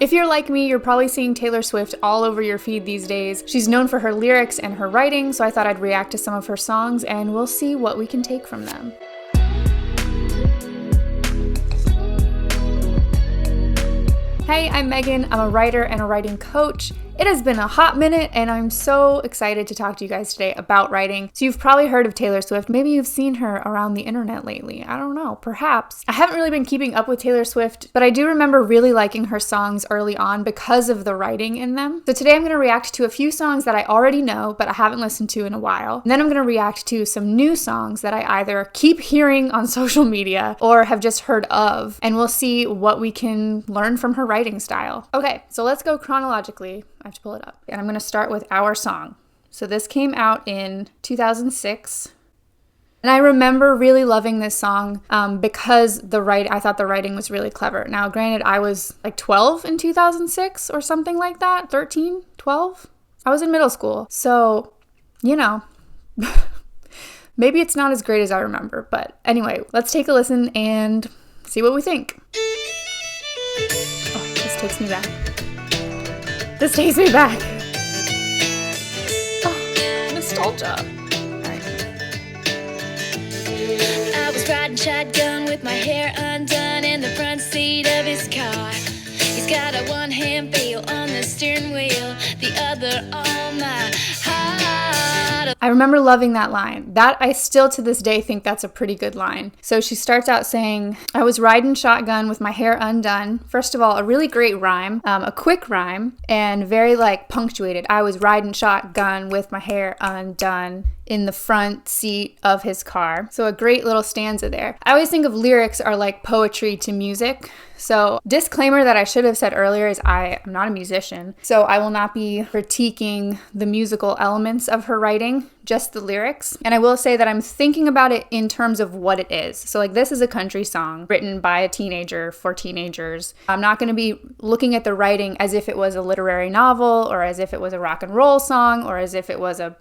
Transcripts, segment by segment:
If you're like me, you're probably seeing Taylor Swift all over your feed these days. She's known for her lyrics and her writing, so I thought I'd react to some of her songs and we'll see what we can take from them. Hey, I'm Megan. I'm a writer and a writing coach. It has been a hot minute and I'm so excited to talk to you guys today about writing. So you've probably heard of Taylor Swift. Maybe you've seen her around the internet lately. I don't know, perhaps. I haven't really been keeping up with Taylor Swift, but I do remember really liking her songs early on because of the writing in them. So today I'm going to react to a few songs that I already know, but I haven't listened to in a while. And then I'm going to react to some new songs that I either keep hearing on social media or have just heard of. And we'll see what we can learn from her writing style. Okay, so let's go chronologically. I have to pull it up. And I'm going to start with Our Song. So this came out in 2006. And I remember really loving this song because I thought the writing was really clever. Now, granted, I was like 12 in 2006 or something like that. 13, 12? I was in middle school. So, you know, maybe it's not as great as I remember. But anyway, let's take a listen and see what we think. Oh, this takes me back. This takes me back. Oh, nostalgia. All right. I was riding shotgun with my hair undone in the front seat of his car. He's got a one-hand feel on the steering wheel, the other on my heart. I remember loving that line. That I still to this day think that's a pretty good line. So she starts out saying, I was riding shotgun with my hair undone. First of all, a really great rhyme, a quick rhyme, and very punctuated. I was riding shotgun with my hair undone in the front seat of his car. So a great little stanza there. I always think of lyrics are like poetry to music. So disclaimer that I should have said earlier is I am not a musician. So I will not be critiquing the musical elements of her writing, just the lyrics. And I will say that I'm thinking about it in terms of what it is. So this is a country song written by a teenager for teenagers. I'm not going to be looking at the writing as if it was a literary novel or as if it was a rock and roll song or as if it was a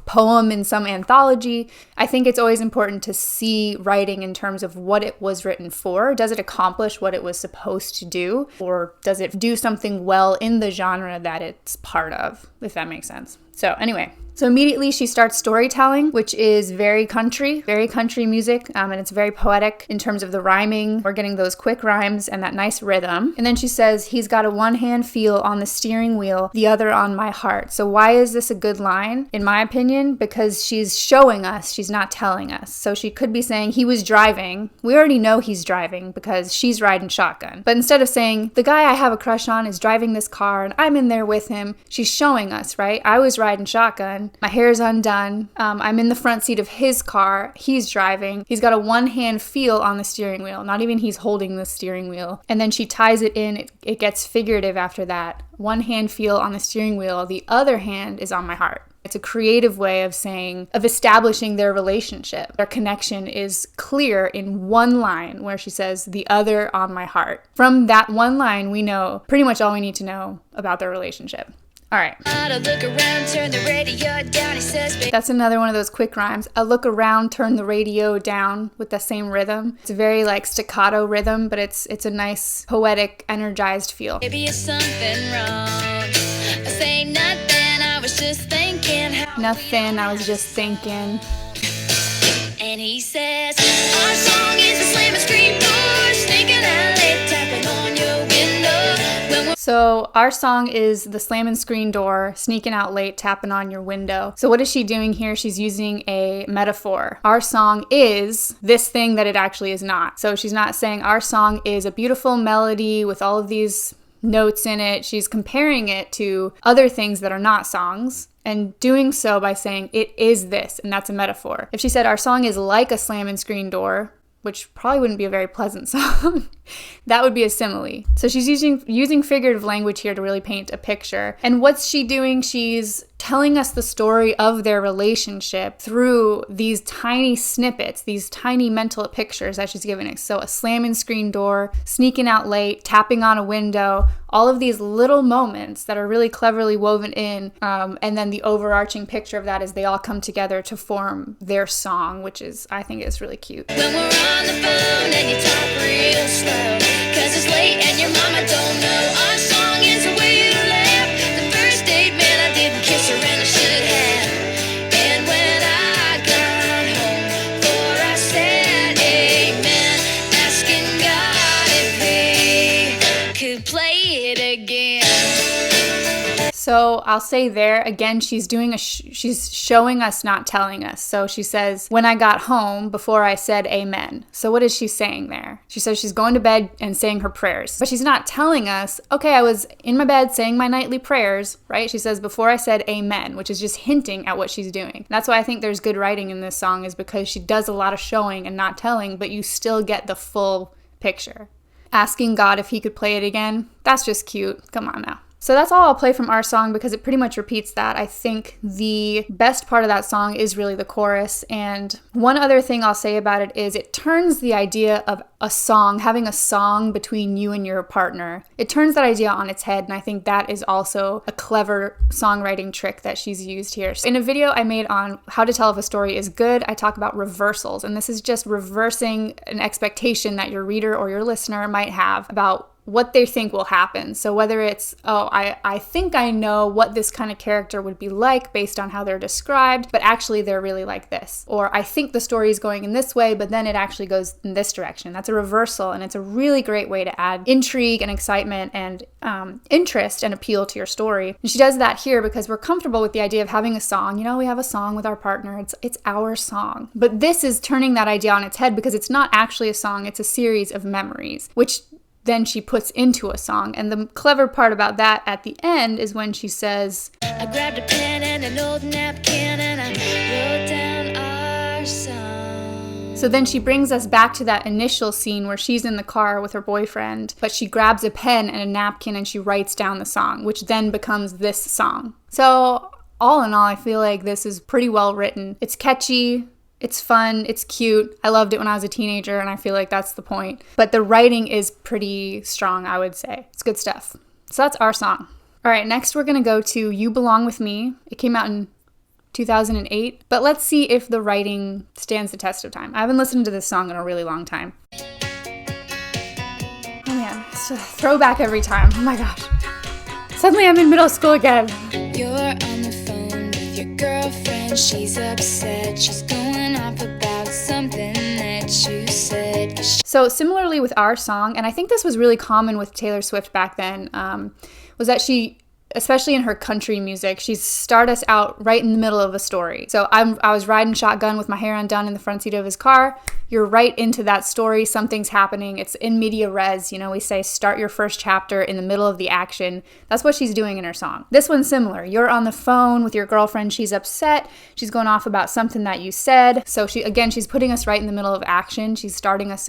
poem in some anthology. I think it's always important to see writing in terms of what it was written for. Does it accomplish what it was supposed to do? Or does it do something well in the genre that it's part of, if that makes sense? So anyway, so immediately she starts storytelling, which is very country music, and it's very poetic in terms of the rhyming. We're getting those quick rhymes and that nice rhythm. And then she says, he's got a one-hand feel on the steering wheel, the other on my heart. So why is this a good line? In my opinion, because she's showing us, she's not telling us. So she could be saying he was driving. We already know he's driving because she's riding shotgun. But instead of saying, the guy I have a crush on is driving this car and I'm in there with him, she's showing us, right? I was riding shotgun. My hair's undone. I'm in the front seat of his car. He's driving. He's got a one-hand feel on the steering wheel. Not even he's holding the steering wheel. And then she ties it in. It gets figurative after that. One hand feel on the steering wheel. The other hand is on my heart. It's a creative way of establishing their relationship. Their connection is clear in one line where she says, the other on my heart. From that one line, we know pretty much all we need to know about their relationship. All right. Look around, turn the radio down, he says, that's another one of those quick rhymes. I look around, turn the radio down with the same rhythm. It's a very staccato rhythm, but it's a nice, poetic, energized feel. Maybe it's something wrong. I say nothing, I was just thinking. Nothing, I was just thinking. And he says, our song is a slam and scream door, sneaking out late, tapping on your window. So our song is the slam and screen door, sneaking out late, tapping on your window. So what is she doing here? She's using a metaphor. Our song is this thing that it actually is not. So she's not saying our song is a beautiful melody with all of these notes in it. She's comparing it to other things that are not songs and doing so by saying it is this, and that's a metaphor. If she said our song is like a slam and screen door, which probably wouldn't be a very pleasant song, that would be a simile. So she's using figurative language here to really paint a picture. And what's she doing? She's telling us the story of their relationship through these tiny snippets, these tiny mental pictures that she's giving us. So a slamming screen door, sneaking out late, tapping on a window, all of these little moments that are really cleverly woven in, and then the overarching picture of that is they all come together to form their song, which is, I think, is really cute. When we're on the phone and you talk real slow, 'cause it's late and your mama don't know our song is the way you left. The first date, man, I didn't kiss her and I should have. And when I got home, for I said amen, asking God if he could play it again. So I'll say there again, she's doing she's showing us, not telling us. So she says, when I got home, before I said amen. So what is she saying there? She says she's going to bed and saying her prayers, but she's not telling us, okay, I was in my bed saying my nightly prayers, right? She says before I said amen, which is just hinting at what she's doing. That's why I think there's good writing in this song, is because she does a lot of showing and not telling, but you still get the full picture. Asking God if he could play it again, that's just cute. Come on now. So that's all I'll play from our song because it pretty much repeats that. I think the best part of that song is really the chorus. And one other thing I'll say about it is it turns the idea of a song, having a song between you and your partner, it turns that idea on its head. And I think that is also a clever songwriting trick that she's used here. In a video I made on how to tell if a story is good, I talk about reversals. And this is just reversing an expectation that your reader or your listener might have about what they think will happen. So whether it's, I think I know what this kind of character would be like based on how they're described, but actually they're really like this. Or I think the story is going in this way, but then it actually goes in this direction. That's a reversal, and it's a really great way to add intrigue and excitement and interest and appeal to your story. And she does that here because we're comfortable with the idea of having a song. You know, we have a song with our partner. It's our song. But this is turning that idea on its head because it's not actually a song. It's a series of memories, which then she puts into a song. And the clever part about that at the end is when she says, I grabbed a pen and an old napkin and I wrote down our song. So then she brings us back to that initial scene where she's in the car with her boyfriend, but she grabs a pen and a napkin and she writes down the song, which then becomes this song. So all in all, I feel like this is pretty well written. It's catchy. It's fun, it's cute. I loved it when I was a teenager, and I feel like that's the point. But the writing is pretty strong, I would say. It's good stuff. So that's our song. All right, next we're going to go to You Belong With Me. It came out in 2008. But let's see if the writing stands the test of time. I haven't listened to this song in a really long time. Oh man, it's a throwback every time. Oh my gosh. Suddenly I'm in middle school again. You're on the phone with your girlfriend. She's upset. She's going off about something that you said. So similarly with our song, and I think this was really common with Taylor Swift back then, was that she, especially in her country music, she'd start us out right in the middle of a story. So I was riding shotgun with my hair undone in the front seat of his car. You're right into that story. Something's happening. It's in media res. You know, we say start your first chapter in the middle of the action. That's what she's doing in her song. This one's similar. You're on the phone with your girlfriend. She's upset. She's going off about something that you said. So she's putting us right in the middle of action. She's putting us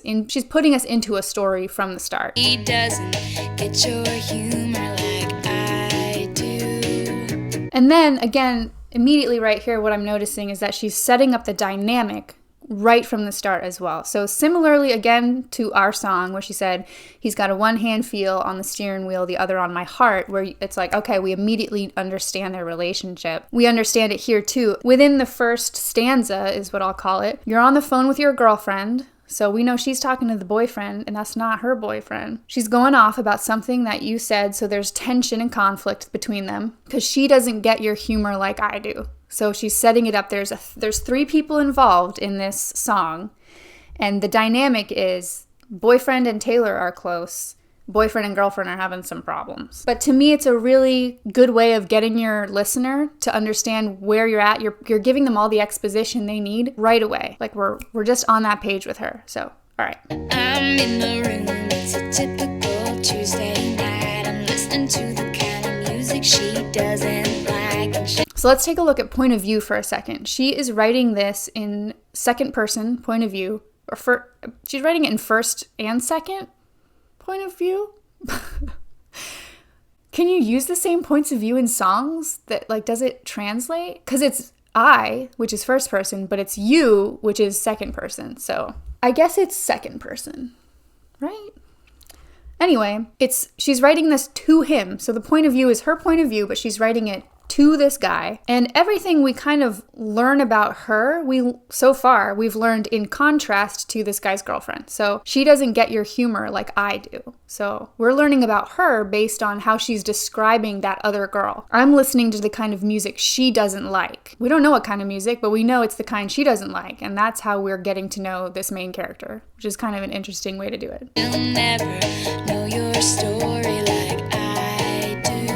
into a story from the start. He doesn't get your humor like I do. And then again, immediately right here, what I'm noticing is that she's setting up the dynamic right from the start as well. So similarly again to our song where she said, he's got a one-hand feel on the steering wheel, the other on my heart, where it's like, okay, we immediately understand their relationship. We understand it here too. Within the first stanza is what I'll call it. You're on the phone with your girlfriend. So we know she's talking to the boyfriend, and that's not her boyfriend. She's going off about something that you said, so there's tension and conflict between them because she doesn't get your humor like I do. So she's setting it up. There's three people involved in this song, and the dynamic is boyfriend and Taylor are close. Boyfriend and girlfriend are having some problems. But to me, it's a really good way of getting your listener to understand where you're at. You're giving them all the exposition they need right away. Like we're just on that page with her. So, all right. I'm in the room. It's a typical Tuesday night. I'm listening to the kind of music she doesn't like. So let's take a look at point of view for a second. She is writing this in second person point of view. She's writing it in first and second point of view. Can you use the same points of view in songs? That does it translate? Because it's I, which is first person, but it's you, which is second person. So I guess it's second person, right? Anyway, she's writing this to him. So the point of view is her point of view, but she's writing it to this guy. And everything we kind of learn about her, so far, we've learned in contrast to this guy's girlfriend. So she doesn't get your humor like I do. So we're learning about her based on how she's describing that other girl. I'm listening to the kind of music she doesn't like. We don't know what kind of music, but we know it's the kind she doesn't like. And that's how we're getting to know this main character, which is kind of an interesting way to do it. You'll never know your story like I do.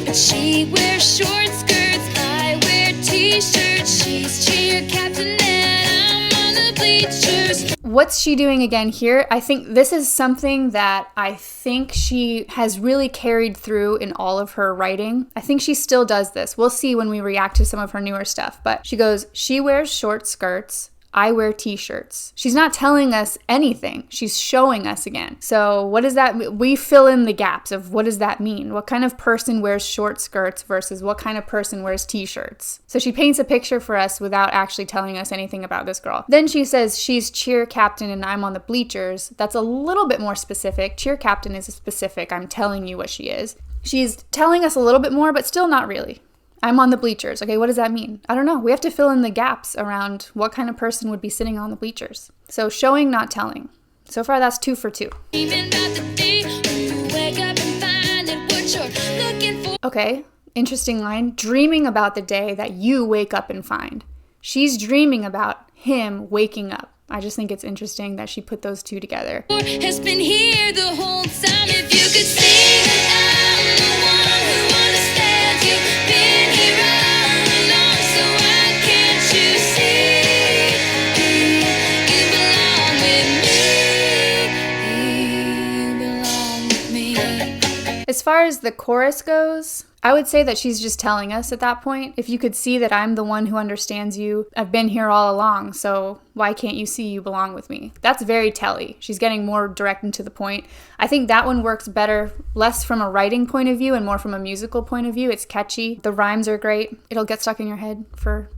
But she wears short skirts, I wear t-shirts. She's cheer captain and I'm on the bleachers. What's she doing again here? I think this is something that I think she has really carried through in all of her writing. I think she still does this. We'll see when we react to some of her newer stuff. But she goes, she wears short skirts, I wear t-shirts. She's not telling us anything. She's showing us again. So what does that mean? We fill in the gaps of what does that mean? What kind of person wears short skirts versus what kind of person wears t-shirts? So she paints a picture for us without actually telling us anything about this girl. Then she says she's cheer captain and I'm on the bleachers. That's a little bit more specific. Cheer captain is specific. I'm telling you what she is. She's telling us a little bit more, but still not really. I'm on the bleachers. Okay, what does that mean? I don't know. We have to fill in the gaps around what kind of person would be sitting on the bleachers. So showing, not telling. So far, that's 2 for 2. Okay, interesting line. Dreaming about the day that you wake up and find. She's dreaming about him waking up. I just think it's interesting that she put those two together. Has been here the whole time. If you could see that I'm the one who understands you. Been here all along, so why can't you see? You belong with me. You belong with me. As far as the chorus goes, I would say that she's just telling us at that point, if you could see that I'm the one who understands you, I've been here all along, so why can't you see you belong with me? That's very telly. She's getting more direct and to the point. I think that one works better, less from a writing point of view and more from a musical point of view. It's catchy. The rhymes are great. It'll get stuck in your head for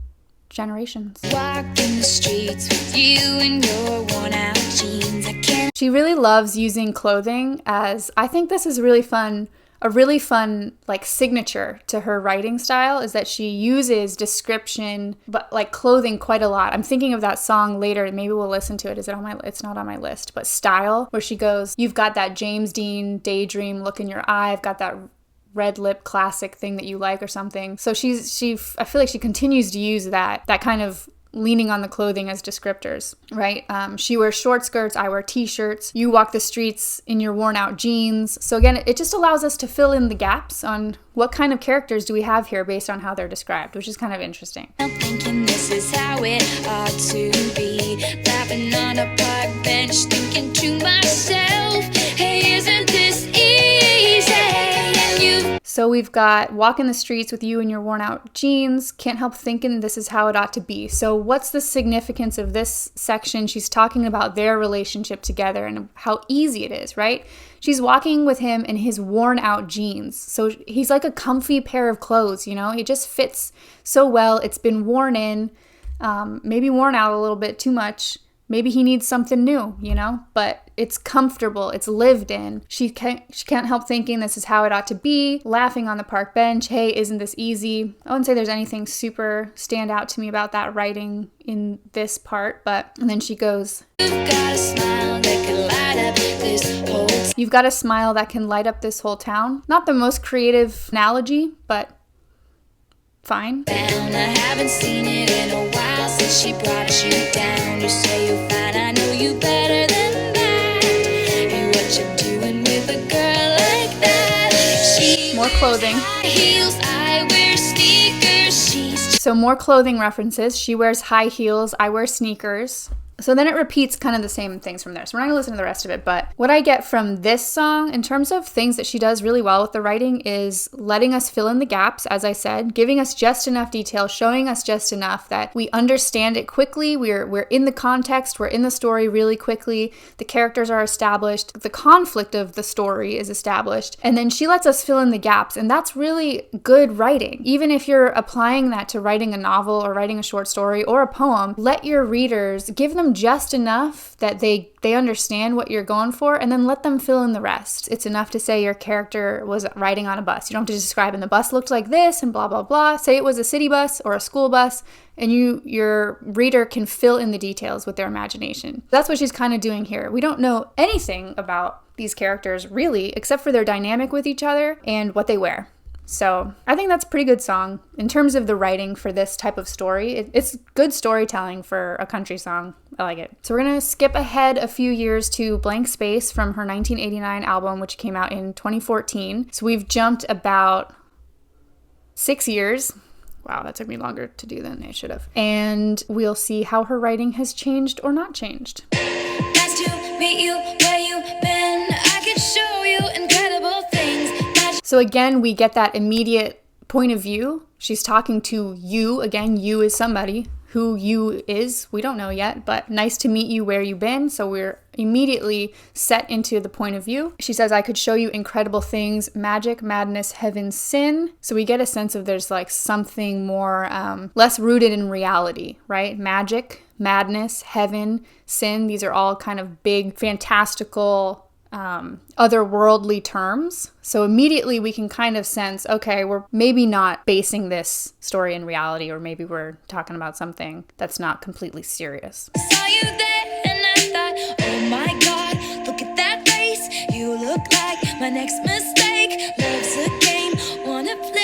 generations. Walking the streets with you in your worn out jeans. I can't. She really loves using clothing as, I think this is really fun. A really fun like signature to her writing style is that she uses description but like clothing quite a lot. I'm thinking of that song later. Maybe we'll listen to it. Is it on my? It's not on my list. But Style, where she goes, "You've got that James Dean daydream look in your eye. I've got that red lip classic thing that you like," or something. So I feel like she continues to use that kind of leaning on the clothing as descriptors, right? She wears short skirts, I wear t-shirts, you walk the streets in your worn out jeans. So again, it just allows us to fill in the gaps on what kind of characters do we have here based on how they're described, which is kind of interesting. I'm thinking this is how it ought to be. Laughing on a park bench, thinking to myself, hey, isn't this easy? And you. So we've got walking the streets with you in your worn out jeans, can't help thinking this is how it ought to be. So what's the significance of this section? She's talking about their relationship together and how easy it is, right? She's walking with him in his worn out jeans. So he's like a comfy pair of clothes, you know? It just fits so well. It's been worn in, maybe worn out a little bit too much. Maybe he needs something new, you know? But it's comfortable. It's lived in. She can't help thinking this is how it ought to be. Laughing on the park bench. Hey, isn't this easy? I wouldn't say there's anything super stand out to me about that writing in this part. And then she goes, You've got a smile that can light up this whole town. You've got a smile that can light up this whole town. Not the most creative analogy, but fine. I haven't seen it in a while since she brought you down. You say you're fine, I know you better than that. Hey, what you doing with a girl like that? She More clothing. wears high heels, I wear sneakers. She's So more clothing references. She wears high heels. I wear sneakers. So then it repeats kind of the same things from there. So we're not going to listen to the rest of it. But what I get from this song in terms of things that she does really well with the writing is letting us fill in the gaps, as I said, giving us just enough detail, showing us just enough that we understand it quickly. We're in the context. We're in the story really quickly. The characters are established. The conflict of the story is established. And then she lets us fill in the gaps. And that's really good writing. Even if you're applying that to writing a novel or writing a short story or a poem, let your readers, give them them just enough that they understand what you're going for, and then let them fill in the rest. It's enough to say your character was riding on a bus. You don't have to describe, and the bus looked like this and blah, blah, blah. Say it was a city bus or a school bus, and your reader can fill in the details with their imagination. That's what she's kind of doing here. We don't know anything about these characters really, except for their dynamic with each other and what they wear. So I think that's a pretty good song. In terms of the writing for this type of story, it's good storytelling for a country song. I like it. So we're going to skip ahead a few years to Blank Space from her 1989 album, which came out in 2014. So we've jumped about 6 years. Wow, that took me longer to do than it should have. And we'll see how her writing has changed or not changed. Nice to meet you, where you been? I could show you incredible things. So again, we get that immediate point of view. She's talking to you. Again, you is somebody. Who you is, we don't know yet, but nice to meet you, where you been. So we're immediately set into the point of view. She says, I could show you incredible things, magic, madness, heaven, sin. So we get a sense of there's like something more, less rooted in reality, right? Magic, madness, heaven, sin. These are all kind of big, fantastical, otherworldly terms. So immediately we can kind of sense, okay, we're maybe not basing this story in reality, or maybe we're talking about something that's not completely serious. Saw you there and I thought, oh my God, look at that face. You look like my next mistake. Love's a game, wanna play.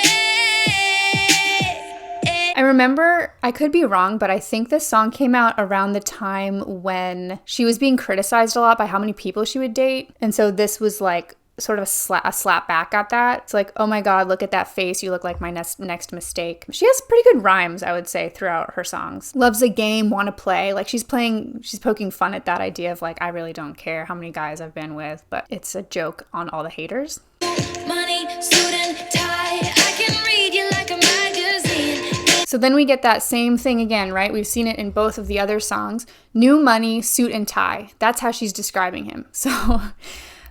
I remember, I could be wrong, but I think this song came out around the time when she was being criticized a lot by how many people she would date. And so this was like sort of a slap back at that. It's like, oh my God, look at that face. You look like my next mistake. She has pretty good rhymes, I would say, throughout her songs. Loves a game, wanna play. Like she's poking fun at that idea of like, I really don't care how many guys I've been with, but it's a joke on all the haters. Money, suit and tie. I can read you like a magazine. So then we get that same thing again, right? We've seen it in both of the other songs. New money, suit and tie. That's how she's describing him. So,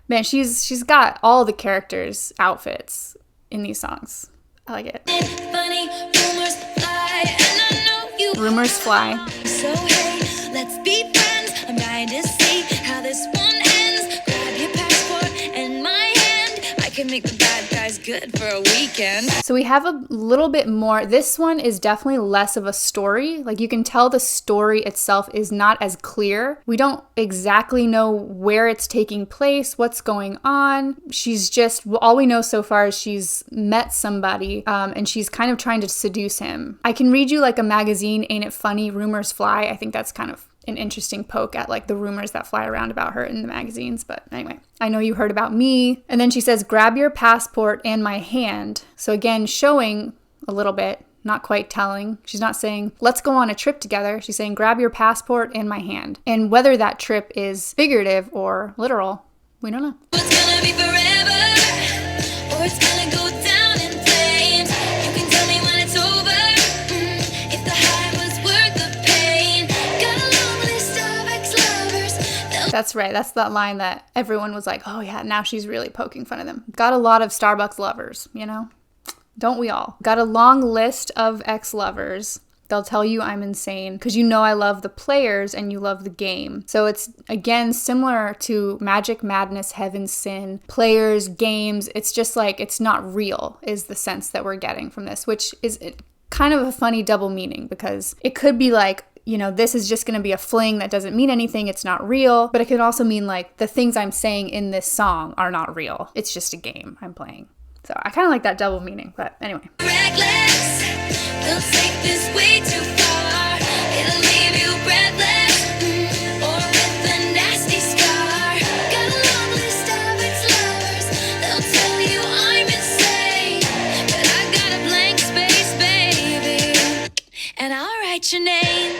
man, she's got all the characters' outfits in these songs. I like it. Funny rumors fly, and I know you. Rumors fly. So hey, let's be friends. I'm dying to see how this one ends. Grab your passport and my hand. I can make the bad guys good for a weekend. So we have a little bit more. This one is definitely less of a story. Like you can tell the story itself is not as clear. We don't exactly know where it's taking place, what's going on. She's just, all we know so far is she's met somebody and she's kind of trying to seduce him. I can read you like a magazine, ain't it funny? Rumors fly. I think that's kind of an interesting poke at like the rumors that fly around about her in the magazines. But anyway, I know you heard about me. And then she says, grab your passport and my hand. So again, showing a little bit, not quite telling. She's not saying, let's go on a trip together. She's saying, grab your passport and my hand. And whether that trip is figurative or literal, we don't know. It's gonna be forever, or it's gonna go down in flames. You can tell me when it's over, if the high was worth the pain. Got a long list of ex-lovers. That's right. That's that line that everyone was like, oh yeah, now she's really poking fun of them. Got a lot of Starbucks lovers, you know? Don't we all? Got a long list of ex-lovers. They'll tell you I'm insane because you know I love the players and you love the game. So it's, again, similar to magic, madness, heaven, sin, players, games. It's just like it's not real is the sense that we're getting from this, which is kind of a funny double meaning because it could be like, you know, this is just going to be a fling that doesn't mean anything. It's not real. But it could also mean like the things I'm saying in this song are not real. It's just a game I'm playing. So I kind of like that double meaning, but anyway. Reckless, they'll take this way too far. It'll leave you breathless, or with a nasty scar. Got a long list of ex-lovers. They'll tell you I'm insane, but I got a blank space, baby, and I'll write your name.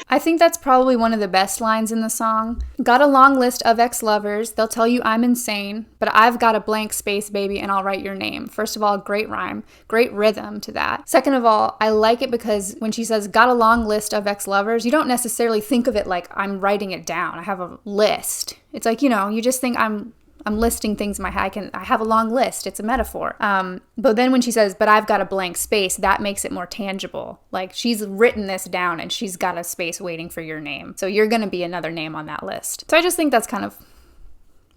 I think that's probably one of the best lines in the song. Got a long list of ex-lovers. They'll tell you I'm insane, but I've got a blank space, baby, and I'll write your name. First of all, great rhyme, great rhythm to that. Second of all, I like it because when she says got a long list of ex-lovers, you don't necessarily think of it like I'm writing it down. I have a list. It's like, you know, you just think I'm I'm listing things in my head. I have a long list. It's a metaphor. But then when she says, but I've got a blank space, that makes it more tangible. Like she's written this down and she's got a space waiting for your name. So you're going to be another name on that list. So I just think that's kind of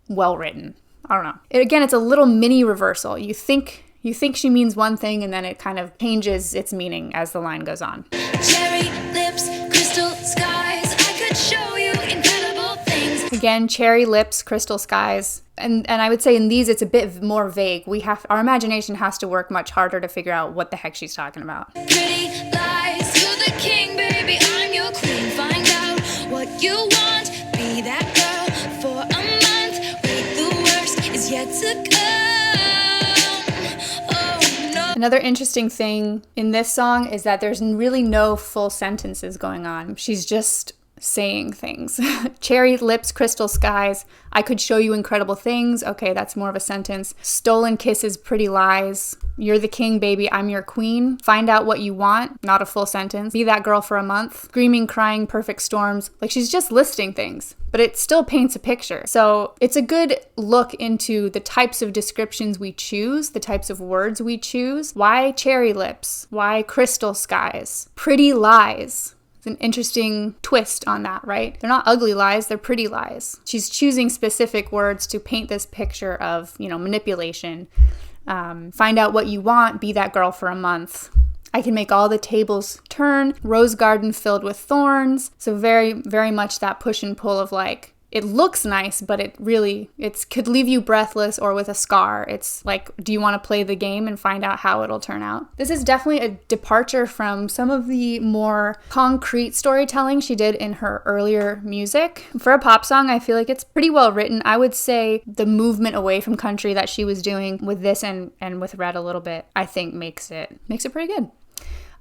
well written. I don't know. Again, it's a little mini reversal. You think she means one thing and then it kind of changes its meaning as the line goes on. Cherry lips, crystal skies, I could show you incredible things. Again, cherry lips, crystal skies. And I would say in these, it's a bit more vague. Our imagination has to work much harder to figure out what the heck she's talking about. Pretty lies, you're the king, baby, I'm your queen. Find out what you want, be that girl for a month. Wait, the worst is yet to come. Oh no. Another interesting thing in this song is that there's really no full sentences going on. She's just saying things. Cherry lips, crystal skies, I could show you incredible things. Okay, that's more of a sentence. Stolen kisses, pretty lies. You're the king, baby, I'm your queen. Find out what you want. Not a full sentence. Be that girl for a month. Screaming, crying, perfect storms. Like she's just listing things, but it still paints a picture. So it's a good look into the types of descriptions we choose, the types of words we choose. Why cherry lips? Why crystal skies? Pretty lies. It's an interesting twist on that, right? They're not ugly lies, they're pretty lies. She's choosing specific words to paint this picture of, manipulation. Find out what you want, be that girl for a month. I can make all the tables turn, rose garden filled with thorns. So very, very much that push and pull of like, it looks nice, but it could leave you breathless or with a scar. It's like, do you want to play the game and find out how it'll turn out? This is definitely a departure from some of the more concrete storytelling she did in her earlier music. For a pop song, I feel like it's pretty well written. I would say the movement away from country that she was doing with this and with Red a little bit, I think makes it pretty good.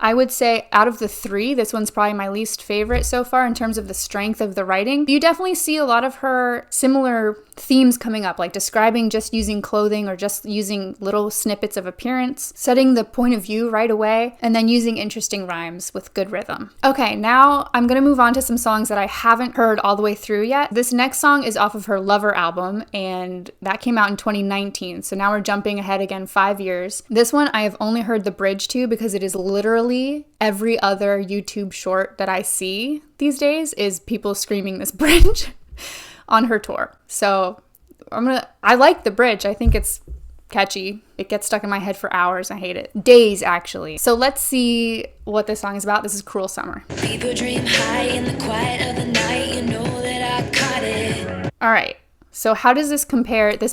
I would say out of the three, this one's probably my least favorite so far in terms of the strength of the writing. You definitely see a lot of her similar themes coming up, like describing just using clothing or just using little snippets of appearance, setting the point of view right away, and then using interesting rhymes with good rhythm. Okay, now I'm gonna move on to some songs that I haven't heard all the way through yet. This next song is off of her Lover album, and that came out in 2019, so now we're jumping ahead again 5 years. This one I have only heard the bridge to because it is literally every other YouTube short that I see these days is people screaming this bridge on her tour. So I like the bridge. I think it's catchy. It gets stuck in my head for hours. I hate it. Days, actually. So let's see what this song is about. This is Cruel Summer. People dream high in the quiet of the night. You know that I caught it. All right. So how does this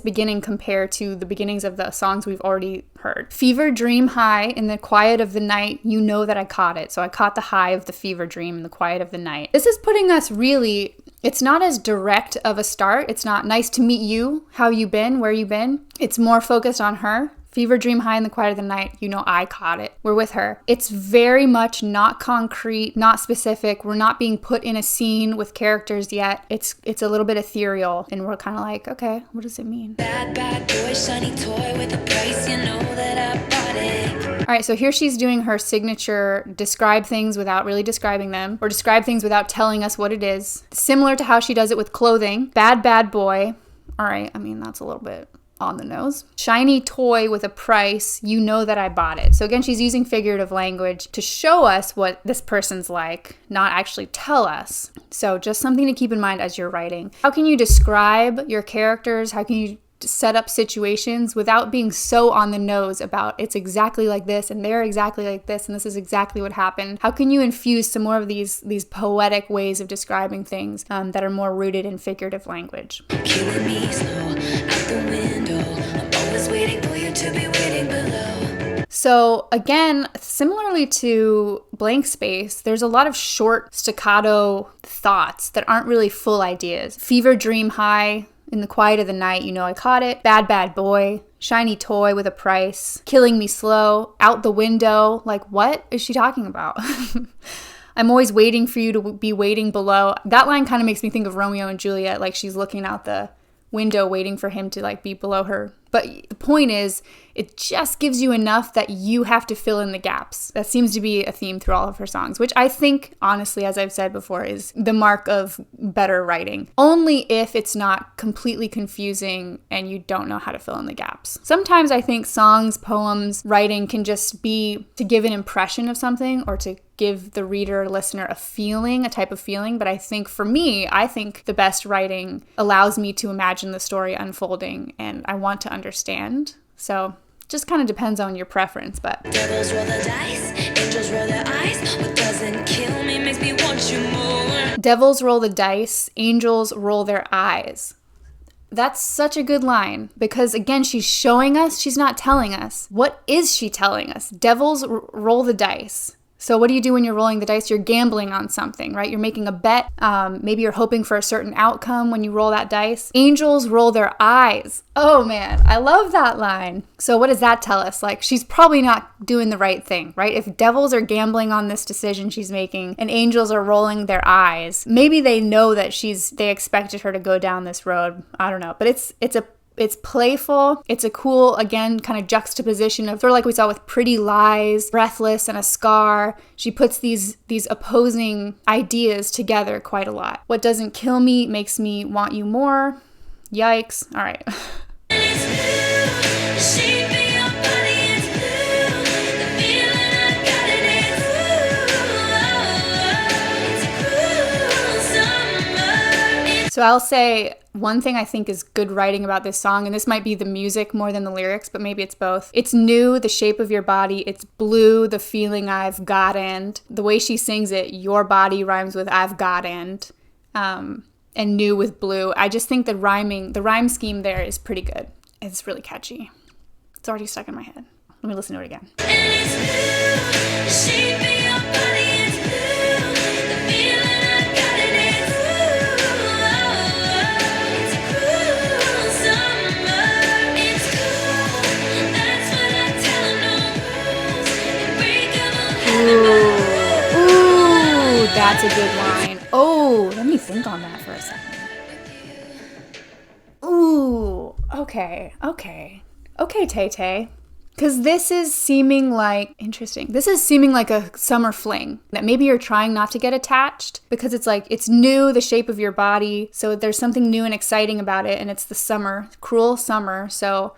beginning compare to the beginnings of the songs we've already heard? Fever dream high in the quiet of the night, you know that I caught it. So I caught the high of the fever dream in the quiet of the night. This is putting us really, it's not as direct of a start. It's not nice to meet you, how you been, where you been. It's more focused on her. Fever dream high in the quiet of the night, you know I caught it. We're with her. It's very much not concrete, not specific. We're not being put in a scene with characters yet. It's a little bit ethereal, and we're kind of like, okay, what does it mean? Bad boy, shiny toy with a price, you know that I bought it. All right, so here she's doing her signature describe things without really describing them, or describe things without telling us what it is. Similar to how she does it with clothing. Bad boy. All right, I mean, that's a little bit on the nose. Shiny toy with a price, you know that I bought it. So again, she's using figurative language to show us what this person's like, not actually tell us. So just something to keep in mind as you're writing. How can you describe your characters? How can you set up situations without being so on the nose about it's exactly like this and they're exactly like this and this is exactly what happened? How can you infuse some more of these poetic ways of describing things that are more rooted in figurative language? Killing me slow out the window. I'm always waiting for you to be waiting below. So again, similarly to Blank Space, there's a lot of short staccato thoughts that aren't really full ideas. Fever dream high in the quiet of the night, you know I caught it. Bad boy. Shiny toy with a price. Killing me slow. Out the window. Like, what is she talking about? I'm always waiting for you to be waiting below. That line kind of makes me think of Romeo and Juliet, like she's looking out the window waiting for him to like be below her. But the point is, it just gives you enough that you have to fill in the gaps. That seems to be a theme through all of her songs, which I think, honestly, as I've said before, is the mark of better writing. Only if it's not completely confusing and you don't know how to fill in the gaps. Sometimes I think songs, poems, writing can just be to give an impression of something or to give the reader or listener a feeling, a type of feeling. But I think for me, I think the best writing allows me to imagine the story unfolding and I want to understand. So just kind of depends on your preference, but Devils roll the dice, angels roll their eyes. What doesn't kill me makes me want you more. devils roll the dice, angels roll their eyes. That's such a good line because, again, she's showing us, she's not telling us. What is she telling us? Devils roll the dice. So what do you do when you're rolling the dice? You're gambling on something, right? You're making a bet. Maybe you're hoping for a certain outcome when you roll that dice. Angels roll their eyes. Oh man, I love that line. So what does that tell us? Like, she's probably not doing the right thing, right? If devils are gambling on this decision she's making and angels are rolling their eyes, maybe they know that they expected her to go down this road. I don't know, but it's playful. It's a cool, again, kind of juxtaposition of sort of like we saw with Pretty Lies, Breathless, and A Scar. She puts these opposing ideas together quite a lot. What doesn't kill me makes me want you more. Yikes. All right. So I'll say one thing I think is good writing about this song, and this might be the music more than the lyrics, but maybe it's both. It's new, the shape of your body. It's blue, the feeling I've got, and the way she sings it, your body rhymes with I've got, and new with blue. I just think the rhyme scheme there is pretty good. It's really catchy. It's already stuck in my head. Let me listen to it again. Ooh, that's a good line. Oh, let me think on that for a second. Ooh, okay, Tay-Tay. Because this is seeming like, interesting. This is seeming like a summer fling. That maybe you're trying not to get attached because it's like, it's new, the shape of your body. So there's something new and exciting about it. And it's the summer, cruel summer.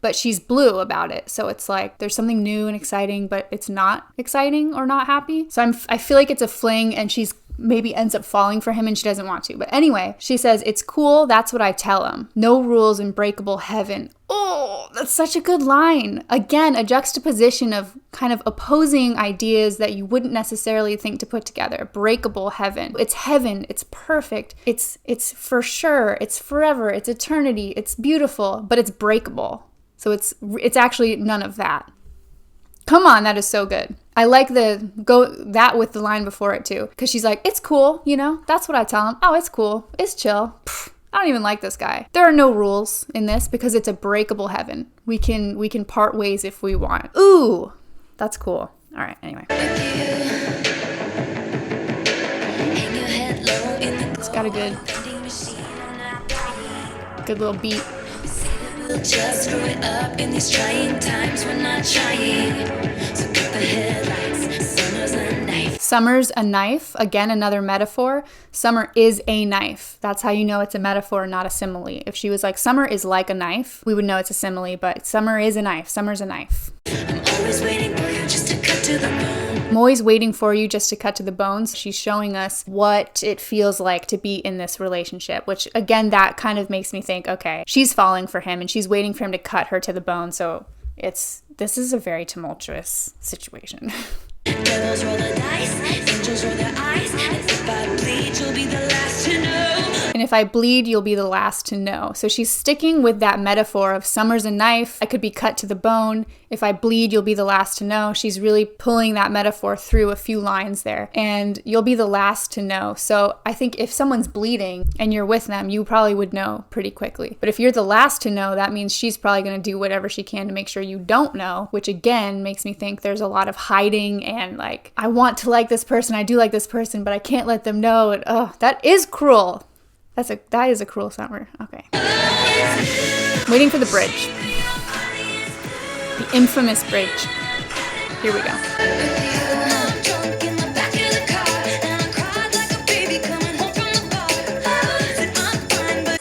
But she's blue about it. So it's like, there's something new and exciting, but it's not exciting or not happy. So I feel like it's a fling and she's maybe ends up falling for him and she doesn't want to. But anyway, she says, it's cool, that's what I tell him. No rules, unbreakable heaven. Oh, that's such a good line. Again, a juxtaposition of kind of opposing ideas that you wouldn't necessarily think to put together. Breakable heaven. It's heaven. It's perfect. It's for sure. It's forever. It's eternity. It's beautiful, but it's breakable. So it's actually none of that. Come on, that is so good. I like that with the line before it too, because she's like, it's cool, that's what I tell him. Oh, it's cool. It's chill. Pfft, I don't even like this guy. There are no rules in this because it's a breakable heaven. We can part ways if we want. Ooh, that's cool. All right, anyway. It's got a good little beat. We'll just screw it up in these trying times. We're not trying. So cut the headlights. Summer's a knife. Summer's a knife. Again, another metaphor. Summer is a knife. That's how you know it's a metaphor, not a simile. If she was like, summer is like a knife, we would know it's a simile, but summer is a knife. Summer's a knife. I'm always waiting for you just to cut to the bone. I'm always waiting for you just to cut to the bones. She's showing us what it feels like to be in this relationship, which again, that kind of makes me think, okay, she's falling for him and she's waiting for him to cut her to the bone. So this is a very tumultuous situation. Devils roll the dice, angels roll their eyes, and if I bleed, you'll be the last to know. And if I bleed, you'll be the last to know. So she's sticking with that metaphor of summer's a knife. I could be cut to the bone. If I bleed, you'll be the last to know. She's really pulling that metaphor through a few lines there. And you'll be the last to know. So I think if someone's bleeding and you're with them, you probably would know pretty quickly. But if you're the last to know, that means she's probably going to do whatever she can to make sure you don't know, which again makes me think there's a lot of hiding and like, I want to like this person, I do like this person, but I can't let them know. And, oh, that is cruel. That is a cruel summer. Okay. Waiting for the bridge. The infamous bridge. Here we go.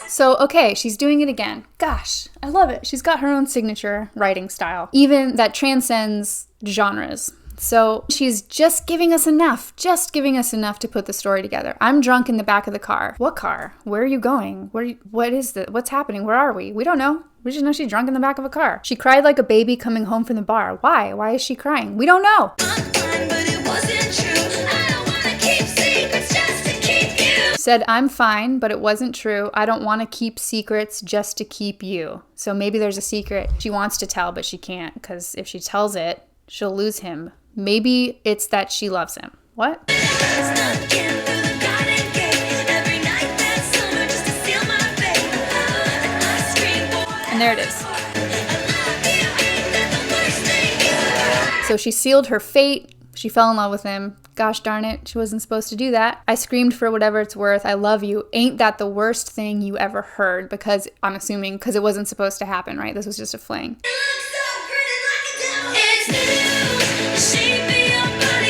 So, okay, she's doing it again. Gosh, I love it. She's got her own signature writing style, even that transcends genres. So she's just giving us enough to put the story together. I'm drunk in the back of the car. What car? Where are you going? What is this? What's happening? Where are we? We don't know. We just know she's drunk in the back of a car. She cried like a baby coming home from the bar. Why? Why is she crying? We don't know. Said, I'm fine, but it wasn't true. I don't want to keep secrets just to keep you. So maybe there's a secret she wants to tell, but she can't, because if she tells it, she'll lose him. Maybe it's that she loves him. What? And there it is. So she sealed her fate. She fell in love with him. Gosh darn it, she wasn't supposed to do that. I screamed for whatever it's worth. I love you. Ain't that the worst thing you ever heard? Because I'm assuming because it wasn't supposed to happen, right? This was just a fling.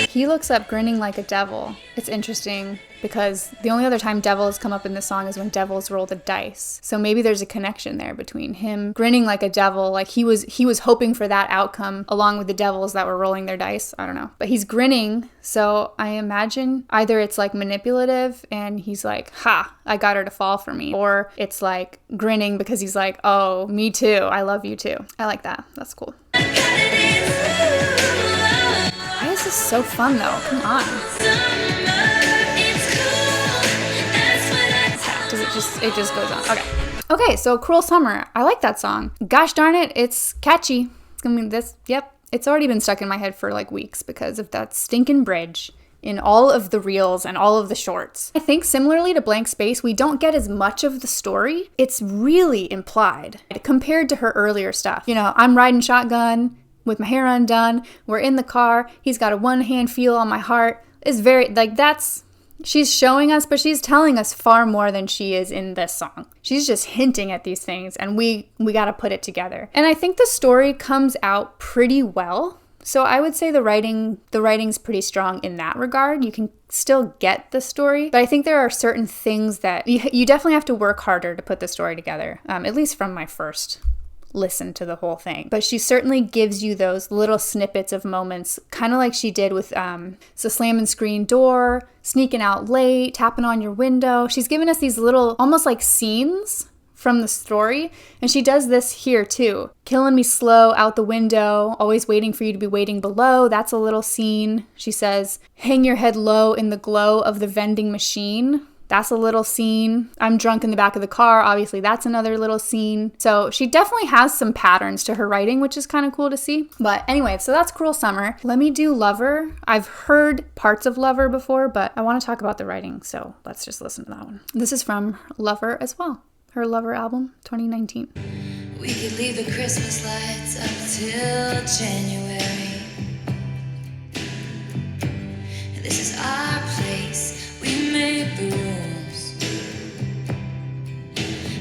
He looks up grinning like a devil. It's interesting because the only other time devils come up in this song is when devils roll the dice. So maybe there's a connection there between him grinning like a devil, like he was hoping for that outcome along with the devils that were rolling their dice. I don't know. But he's grinning, so I imagine either it's like manipulative and he's like, ha, I got her to fall for me. Or it's like grinning because he's like, oh, me too. I love you too. I like that. That's cool. Why is this so fun though? Come on. It just goes on. Okay, so Cruel Summer. I like that song. Gosh darn it, it's catchy. It's gonna be this, yep. It's already been stuck in my head for like weeks because of that stinking bridge in all of the reels and all of the shorts. I think similarly to Blank Space, we don't get as much of the story. It's really implied compared to her earlier stuff. You know, I'm riding shotgun with my hair undone. We're in the car. He's got a one-hand feel on my heart. It's very, like, that's... She's showing us, but she's telling us far more than she is in this song. She's just hinting at these things, and we got to put it together. And I think the story comes out pretty well. So I would say the writing's pretty strong in that regard. You can still get the story, but I think there are certain things that you definitely have to work harder to put the story together, at least from my first listen to the whole thing. But she certainly gives you those little snippets of moments, kind of like she did with so slamming screen door, sneaking out late, tapping on your window. She's given us these little, almost like scenes from the story, and she does this here too. Killing me slow out the window, always waiting for you to be waiting below. That's a little scene. She says, hang your head low in the glow of the vending machine. That's a little scene. I'm drunk in the back of the car. Obviously, that's another little scene. So she definitely has some patterns to her writing, which is kind of cool to see. But anyway, so that's Cruel Summer. Let me do Lover. I've heard parts of Lover before, but I want to talk about the writing, so let's just listen to that one. This is from Lover as well. Her Lover album, 2019. We could leave the Christmas lights up till January. This is our place. We made the rules.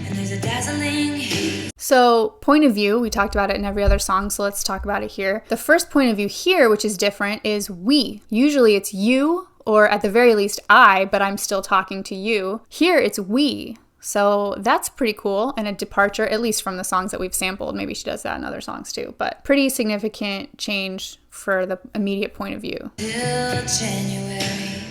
And there's a dazzling haze. So, point of view, we talked about it in every other song, so let's talk about it here. The first point of view here, which is different, is we. Usually it's you, or at the very least I, but I'm still talking to you. Here it's we. So that's pretty cool and a departure, at least from the songs that we've sampled. Maybe she does that in other songs too, but pretty significant change for the immediate point of view. Till January.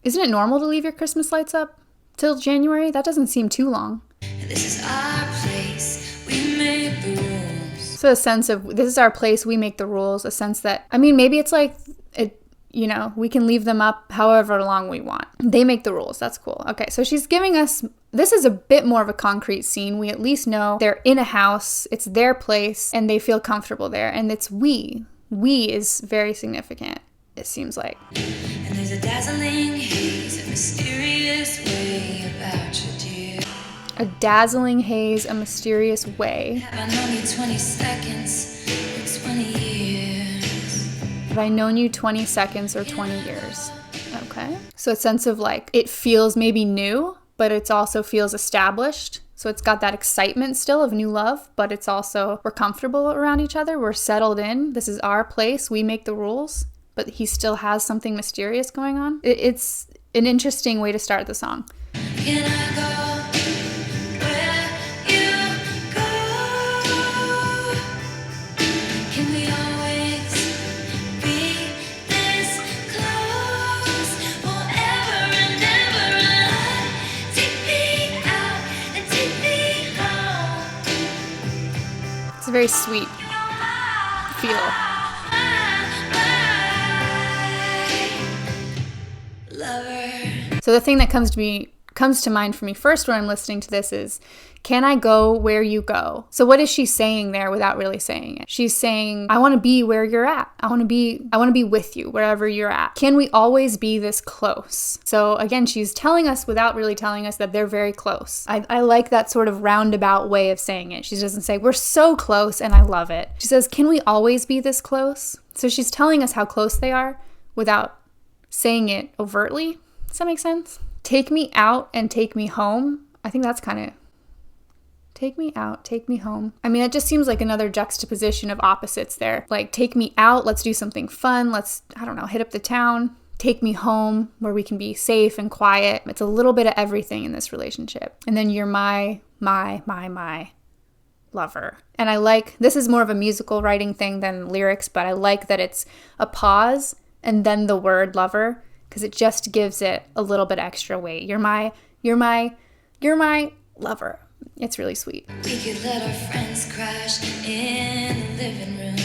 Isn't it normal to leave your Christmas lights up till January? That doesn't seem too long. This is our place. We made the rules. So a sense of, this is our place, we make the rules, a sense that, I mean, maybe it's like, you know, we can leave them up however long we want. They make the rules. That's cool. Okay, so she's giving us, this is a bit more of a concrete scene. We at least know they're in a house, it's their place, and they feel comfortable there. And it's we. We is very significant, it seems like. And there's a dazzling haze, a mysterious way about you, dear. A dazzling haze, a mysterious way. Have I known you 20 seconds or 20 years? Have I known you 20 seconds or 20 years? Okay. So a sense of like, it feels maybe new, but it also feels established. So it's got that excitement still of new love, but it's also, we're comfortable around each other. We're settled in. This is our place. We make the rules, but he still has something mysterious going on. It's an interesting way to start the song. Can I go where you go? Can we always be this close forever and ever? Take me out and take me home. It's a very sweet feel. Lover. So the thing that comes to mind for me first when I'm listening to this is, can I go where you go? So what is she saying there without really saying it? She's saying, I want to be where you're at. I want to be with you wherever you're at. Can we always be this close? So again, she's telling us without really telling us that they're very close. I like that sort of roundabout way of saying it. She doesn't say, we're so close, and I love it. She says, can we always be this close? So she's telling us how close they are without saying it overtly. Does that make sense? Take me out and take me home. I think that's kind of, take me out, take me home. I mean, it just seems like another juxtaposition of opposites there. Like, take me out, let's do something fun. Let's, I don't know, hit up the town. Take me home where we can be safe and quiet. It's a little bit of everything in this relationship. And then you're my lover. And I like, this is more of a musical writing thing than lyrics, but I like that it's a pause and then the word lover, because it just gives it a little bit extra weight. You're my lover. It's really sweet. We could let our friends crash in the living room.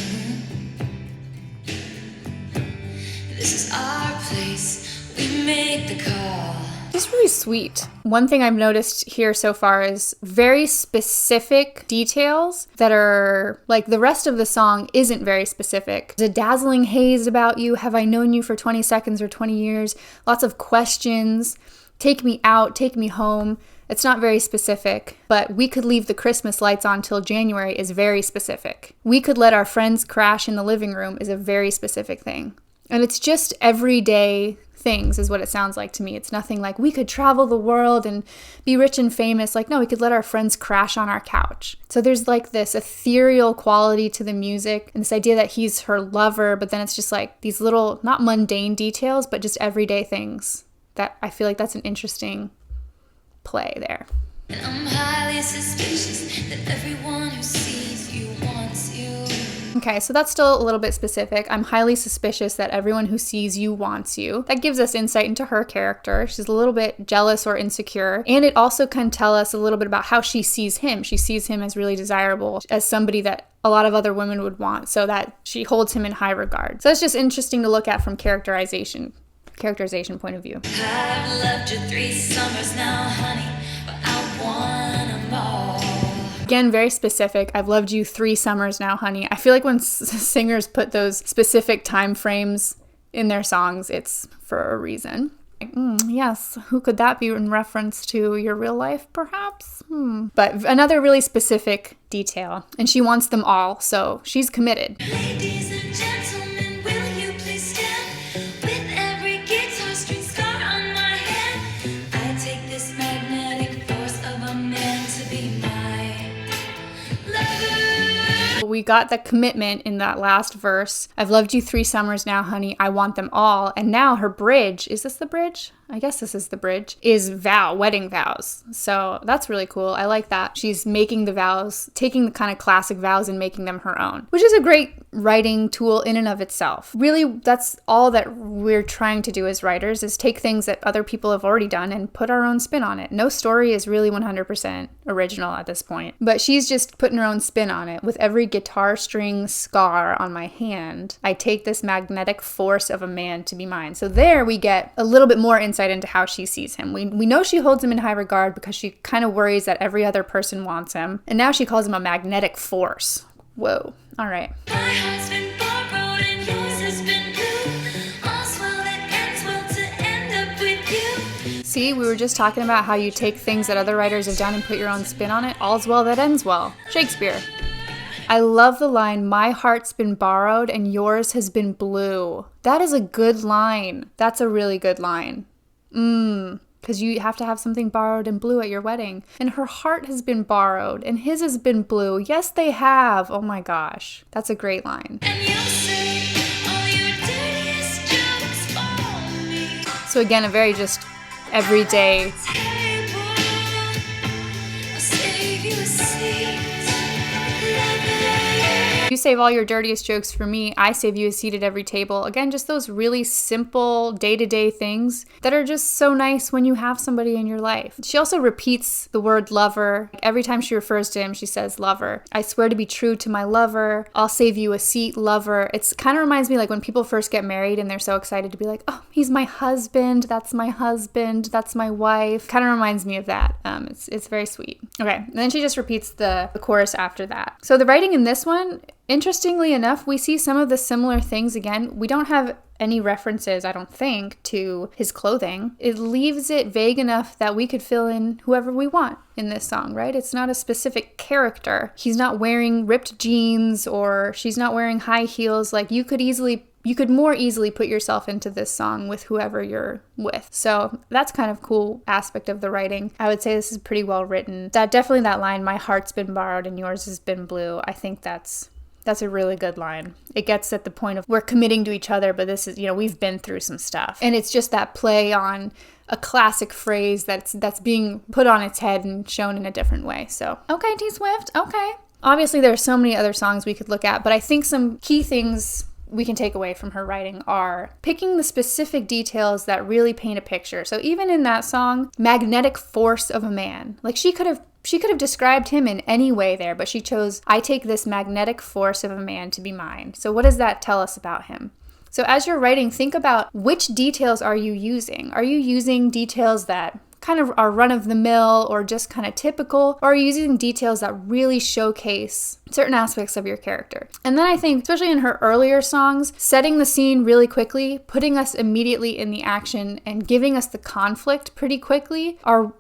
This is our place. We make the call. It's really sweet. One thing I've noticed here so far is very specific details that are like the rest of the song isn't very specific. There's a dazzling haze about you. Have I known you for 20 seconds or 20 years? Lots of questions. Take me out, take me home. It's not very specific, but we could leave the Christmas lights on till January is very specific. We could let our friends crash in the living room is a very specific thing. And it's just everyday things is what it sounds like to me. It's nothing like we could travel the world and be rich and famous. Like, no, we could let our friends crash on our couch. So there's like this ethereal quality to the music and this idea that he's her lover, but then it's just like these little, not mundane details, but just everyday things that I feel like that's an interesting play there. And I'm highly suspicious that everyone who sees you wants you. Okay, so that's still a little bit specific. I'm highly suspicious that everyone who sees you wants you. That gives us insight into her character. She's a little bit jealous or insecure. And it also can tell us a little bit about how she sees him. She sees him as really desirable, as somebody that a lot of other women would want, so that she holds him in high regard. So it's just interesting to look at from characterization point of view. I've loved you 3 summers now, honey, but I want 'em all. Again, very specific. I've loved you 3 summers now, honey. I feel like when singers put those specific time frames in their songs, it's for a reason. Like, yes, who could that be in reference to? Your real life, perhaps? But another really specific detail. And she wants them all, so she's committed. Ladies and gentlemen, will you please stand? With every guitar string scar on my hand, I take this magnetic force of a man to be my lover. We got the commitment in that last verse. I've loved you 3 summers now, honey. I want them all. And now her bridge, is this the bridge? I guess this is the bridge, is wedding vows. So that's really cool. I like that. She's making the vows, taking the kind of classic vows and making them her own, which is a great writing tool in and of itself. Really, that's all that we're trying to do as writers, is take things that other people have already done and put our own spin on it. No story is really 100% original at this point, but she's just putting her own spin on it. With every guitar string scar on my hand, I take this magnetic force of a man to be mine. So there we get a little bit more insight into how she sees him. We know she holds him in high regard because she kind of worries that every other person wants him. And now she calls him a magnetic force. Whoa. All right. My heart's been borrowed and yours has been blue. All's well that ends well to end up with you. See, we were just talking about how you take things that other writers have done and put your own spin on it. All's well that ends well. Shakespeare. I love the line, my heart's been borrowed and yours has been blue. That is a good line. That's a really good line. Because you have to have something borrowed and blue at your wedding. And her heart has been borrowed and his has been blue. Yes, they have. Oh my gosh. That's a great line. And you'll say all your dirtiest jokes for me. So again, a very just everyday. Table, I'll save you a seat. Love You save all your dirtiest jokes for me. I save you a seat at every table. Again, just those really simple day-to-day things that are just so nice when you have somebody in your life. She also repeats the word lover. Every time she refers to him, she says lover. I swear to be true to my lover. I'll save you a seat, lover. It's kind of reminds me like when people first get married and they're so excited to be like, oh, he's my husband. That's my husband. That's my wife. Kind of reminds me of that. It's very sweet. Okay, and then she just repeats the chorus after that. So the writing in this one, interestingly enough, we see some of the similar things again. We don't have any references, I don't think, to his clothing. It leaves it vague enough that we could fill in whoever we want in this song, right? It's not a specific character. He's not wearing ripped jeans or she's not wearing high heels. Like you could more easily put yourself into this song with whoever you're with. So that's kind of cool aspect of the writing. I would say this is pretty well written. Definitely that line, my heart's been borrowed and yours has been blue. I think that's a really good line. It gets at the point of we're committing to each other, but this is, we've been through some stuff. And it's just that play on a classic phrase that's being put on its head and shown in a different way. So, okay, T Swift, okay. Obviously, there are so many other songs we could look at, but I think some key things we can take away from her writing are picking the specific details that really paint a picture. So even in that song, magnetic force of a man, like she could have described him in any way there, but she chose, I take this magnetic force of a man to be mine. So what does that tell us about him? So as you're writing, think about which details are you using? Are you using details that kind of are run-of-the-mill or just kind of typical, or are you using details that really showcase certain aspects of your character? And then I think, especially in her earlier songs, setting the scene really quickly, putting us immediately in the action, and giving us the conflict pretty quickly are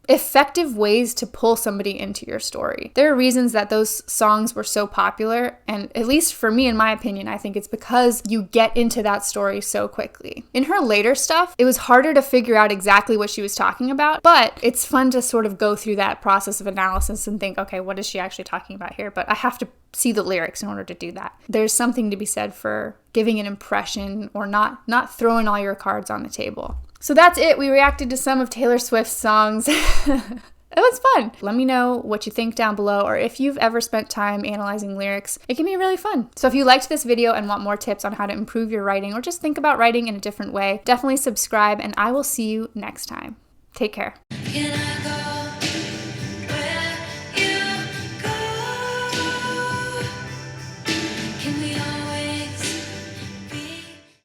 effective ways to pull somebody into your story. There are reasons that those songs were so popular, and at least for me, in my opinion, I think it's because you get into that story so quickly. In her later stuff, it was harder to figure out exactly what she was talking about, but it's fun to sort of go through that process of analysis and think, okay, what is she actually talking about here? But I have to see the lyrics in order to do that. There's something to be said for giving an impression or not throwing all your cards on the table. So that's it. We reacted to some of Taylor Swift's songs. It was fun. Let me know what you think down below, or if you've ever spent time analyzing lyrics. It can be really fun. So if you liked this video and want more tips on how to improve your writing or just think about writing in a different way, definitely subscribe, and I will see you next time. Take care. Can I go